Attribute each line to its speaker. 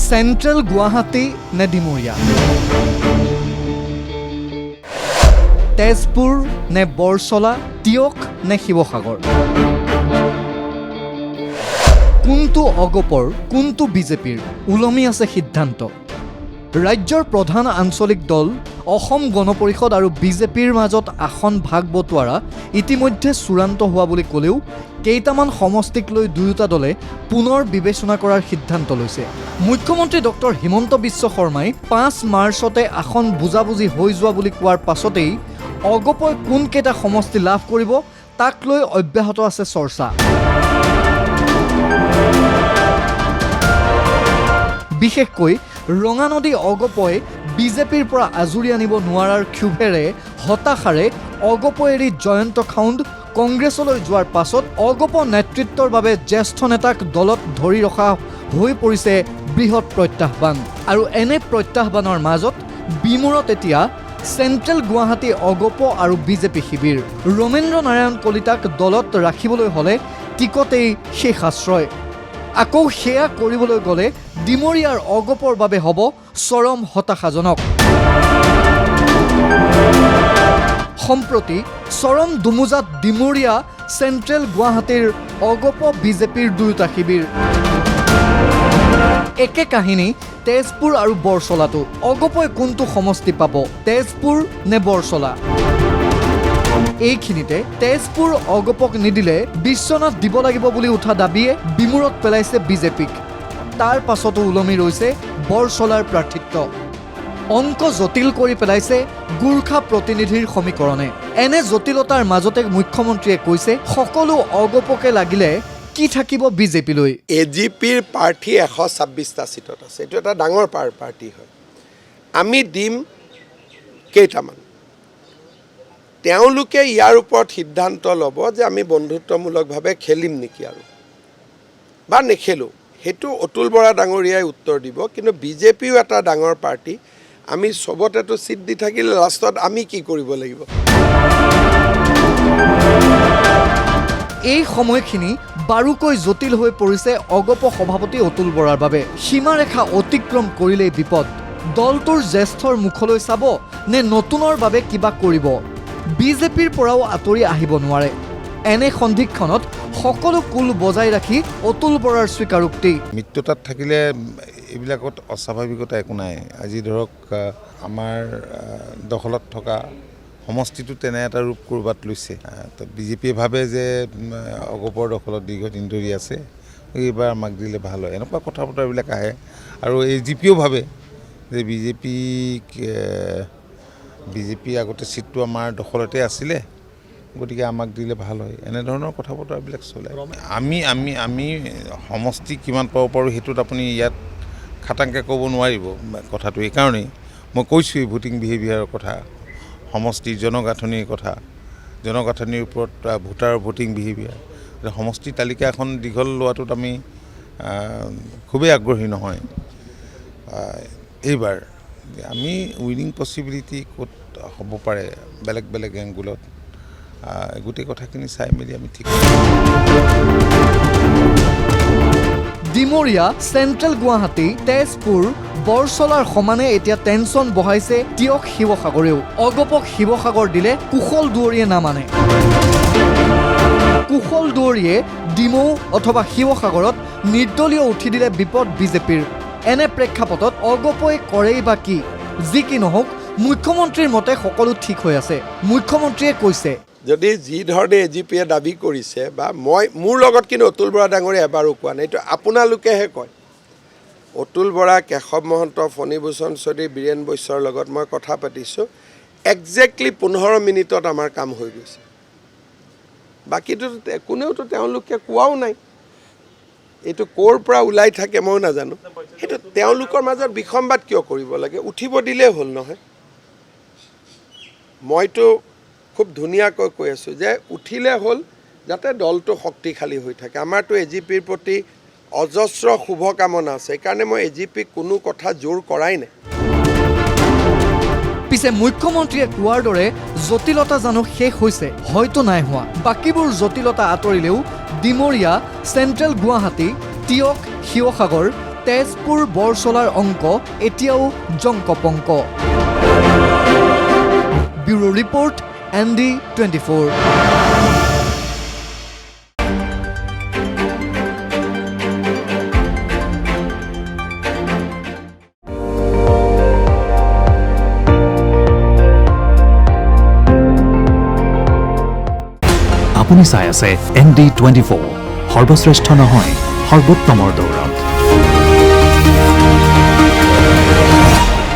Speaker 1: Central Guwahati নে ডিমৰীয়া, তেজপুৰ নে বৰছলা, টিয়ক নে শিৱসাগৰ, কোনটো অগপৰ কোনটো বিজেপিৰ ওলমি আছে সিদ্ধান্ত। ৰাজ্যৰ প্ৰধান আঞ্চলিক দল অসম গণ পৰিষদ আৰু বিজেপিৰ মাজত আসন ভাগ বটোৱাৰা ইতিমধ্যে চূড়ান্ত হোৱা বুলি ক'লেও কেইটামান সমষ্টিক লৈ দুয়োটা দলে পুনৰ বিবেচনা কৰাৰ সিদ্ধান্ত লৈছে। মুখ্যমন্ত্ৰী ডক্টৰ হিমন্ত বিশ্ব শৰ্মাই 5 মাৰ্চতে আসন বুজাবুজি হৈ যোৱা বুলি কোৱাৰ পাছতেই অগপই কোনকেইটা সমষ্টি লাভ কৰিব তাক লৈ অব্যাহত আছে চৰ্চা। বিশেষকৈ ৰঙানদী অগপই বিজেপিৰ পৰা আজৰি আনিব নোৱাৰাৰ ক্ষোভেৰে হতাশাৰে অগপ এৰি জয়ন্ত খাউণ্ড কংগ্ৰেছলৈ যোৱাৰ পাছত অগপ নেতৃত্বৰ বাবে জ্যেষ্ঠ নেতাক দলত ধৰি ৰখা হৈ পৰিছে বৃহৎ প্ৰত্যাহ্বান। আৰু এনে প্ৰত্যাহ্বানৰ মাজত বিমূৰত এতিয়া চেণ্ট্ৰেল গুৱাহাটী অগপ আৰু বিজেপি শিবিৰ। ৰমেন্দ্ৰ নাৰায়ণ কলিতাক দলত ৰাখিবলৈ হ'লে টিকটেই শেষ আশ্ৰয়। আকৌ সেয়া কৰিবলৈ গ'লে ডিমৰীয়াৰ অগপৰ বাবে হ'ব চৰম হতাশাজনক। সম্প্ৰতি চৰম দুমোজাত ডিমৰীয়া চেণ্ট্ৰেল গুৱাহাটীৰ অগপ বিজেপিৰ দুয়োটা শিবিৰ। একে কাহিনী তেজপুৰ আৰু বৰছলাতো। অগপই কোনটো সমষ্টি পাব, তেজপুৰ নে বৰছলা? এইখিনিতে তেজপুৰ অগপক নিদিলে বিশ্বনাথ দিব লাগিব বুলি উঠা দাবীয়ে বিমূৰত পেলাইছে বিজেপিক। তাৰ পাছতো ওলমি ৰৈছে বৰছলাৰ প্ৰাৰ্থিত্ব। অংক জটিল কৰি পেলাইছে গোৰ্খা প্ৰতিনিধিৰ সমীকৰণে। এনে জটিলতাৰ মাজতে মুখ্যমন্ত্ৰীয়ে কৈছে সকলো অগপকে লাগিলে কি থাকিব বিজেপিলৈ।
Speaker 2: এজিপিৰ প্ৰাৰ্থী 126টা চিটত আছে, এইটো এটা ডাঙৰ পাৰ্টি হয়। আমি দিম কেইটামান, তেওঁলোকে ইয়াৰ ওপৰত সিদ্ধান্ত ল'ব যে আমি বন্ধুত্বমূলকভাৱে খেলিম নেকি আৰু বা নেখেলোঁ, সেইটো অতুল বৰা ডাঙৰীয়াই উত্তৰ দিব। কিন্তু বিজেপিও এটা ডাঙৰ পাৰ্টি, আমি চবতেতো চিট দি থাকিলে লাষ্টত আমি কি কৰিব লাগিব।
Speaker 1: এই সময়খিনি বাৰুকৈ জটিল হৈ পৰিছে অগপ সভাপতি অতুল বৰাৰ বাবে। সীমাৰেখা অতিক্ৰম কৰিলেই বিপদ। দলটোৰ জ্যেষ্ঠৰ মুখলৈ চাব নে নতুনৰ বাবে কিবা কৰিব। বিজেপিৰ পৰাও আঁতৰি আহিব নোৱাৰে। এনে সন্ধিক্ষণত সকলো কুল বজাই ৰাখি অতুল বৰাৰ স্বীকাৰোক্তি।
Speaker 3: মৃত্যুতাত থাকিলে এইবিলাকত অস্বাভাৱিকতা একো নাই। আজি ধৰক আমাৰ দখলত থকা সমষ্টিটো তেনে এটা ৰূপ ক'ৰবাত লৈছে। তো বিজেপিয়ে ভাবে যে অগপৰ দখলত দীৰ্ঘদিন ধৰি আছে, এইবাৰ আমাক দিলে ভাল হয়, এনেকুৱা কথা বতৰাবিলাক আহে। আৰু এজিপিও ভাবে যে বিজেপি আগতে চিটটো আমাৰ দখলতে আছিলে, গতিকে আমাক দিলে ভাল হয়, এনেধৰণৰ কথা বতৰাবিলাক চলে। আমি সমষ্টি কিমান পাব পাৰোঁ সেইটোত আপুনি ইয়াত খাটাংকৈ ক'ব নোৱাৰিব কথাটো। এইকাৰণেই মই কৈছোঁৱেই ভোটিং বিহেভিয়াৰৰ কথা, সমষ্টিৰ জনগাঁথনিৰ কথা, জনগাঁথনিৰ ওপৰত ভোটাৰৰ ভোটিং বিহেভিয়াৰ। সমষ্টি তালিকা এখন দীঘল লোৱাটোত আমি খুবেই আগ্ৰহী নহয়। এইবাৰ আমি উইনিং পচিবিলিটি ক'ত হ'ব পাৰে বেলেগ বেলেগ এংগুলত, গোটেই কথাখিনি চাই মেলি আমি ঠিক
Speaker 1: ডিমৰীয়া, চেণ্ট্ৰেল গুৱাহাটী, তেজপুৰ, বৰছলাৰ সমানে এতিয়া টেনচন বঢ়াইছে টিয়ক শিৱসাগৰেও। অগপক শিৱসাগৰ দিলে কুশল দুৱৰীয়ে নামানে। কুশল দুৱৰীয়ে ডিমৌ অথবা শিৱসাগৰত নিৰ্দলীয় উঠি দিলে বিপদ বিজেপিৰ। এনে প্ৰেক্ষাপটত অগপই কৰেই বা কি? যি কি নহওক মুখ্যমন্ত্ৰীৰ মতে সকলো ঠিক হৈ আছে। মুখ্যমন্ত্ৰীয়ে কৈছে
Speaker 2: যদি যি ধৰণে এজিপিয়ে দাবী কৰিছে বা মোৰ লগত কিন্তু অতুল বৰা ডাঙৰীয়া এবাৰো কোৱা নাই, এইটো আপোনালোকেহে কয়। অতুল বৰা, কেশৱ মহন্ত, ফণীভূষণ চৌধুৰী, বীৰেণ বৈশ্যৰ লগত মই কথা পাতিছোঁ, একজেক্টলি 15 মিনিটত আমাৰ কাম হৈ গৈছে। বাকীটো কোনেওতো তেওঁলোকে কোৱাও নাই। এইটো ক'ৰ পৰা ওলাই থাকে মই নাজানো। সেইটো তেওঁলোকৰ মাজত বিসম্বাদ কিয় কৰিব লাগে? উঠিব দিলেই হ'ল নহয়। মইতো খুব ধুনীয়াকৈ কৈ আছোঁ যে উঠিলে হ'ল যাতে দলটো শক্তিশালী হৈ থাকে। আমাৰতো এজিপিৰ প্ৰতি অজস্ৰ শুভকামনা আছে, সেইকাৰণে মই এজিপিক কোনো কথা জোৰ কৰাই নাই।
Speaker 1: পিছে মুখ্যমন্ত্ৰীয়ে কোৱাৰ দৰে জটিলতা জানো শেষ হৈছে? হয়তো নাই হোৱা। বাকীবোৰ জটিলতা আঁতৰিলেও ডিমৰীয়া, চেণ্ট্ৰেল গুৱাহাটী, টিয়ক, শিৱসাগৰ, তেজপুৰ বৰচলাৰ অংক এতিয়াও জংকপংক। Bureau report ND24।
Speaker 4: আপুনি চাই আছে ND24, সৰ্বশ্ৰেষ্ঠ নহয় সৰ্বোত্তমৰ দৌৰত।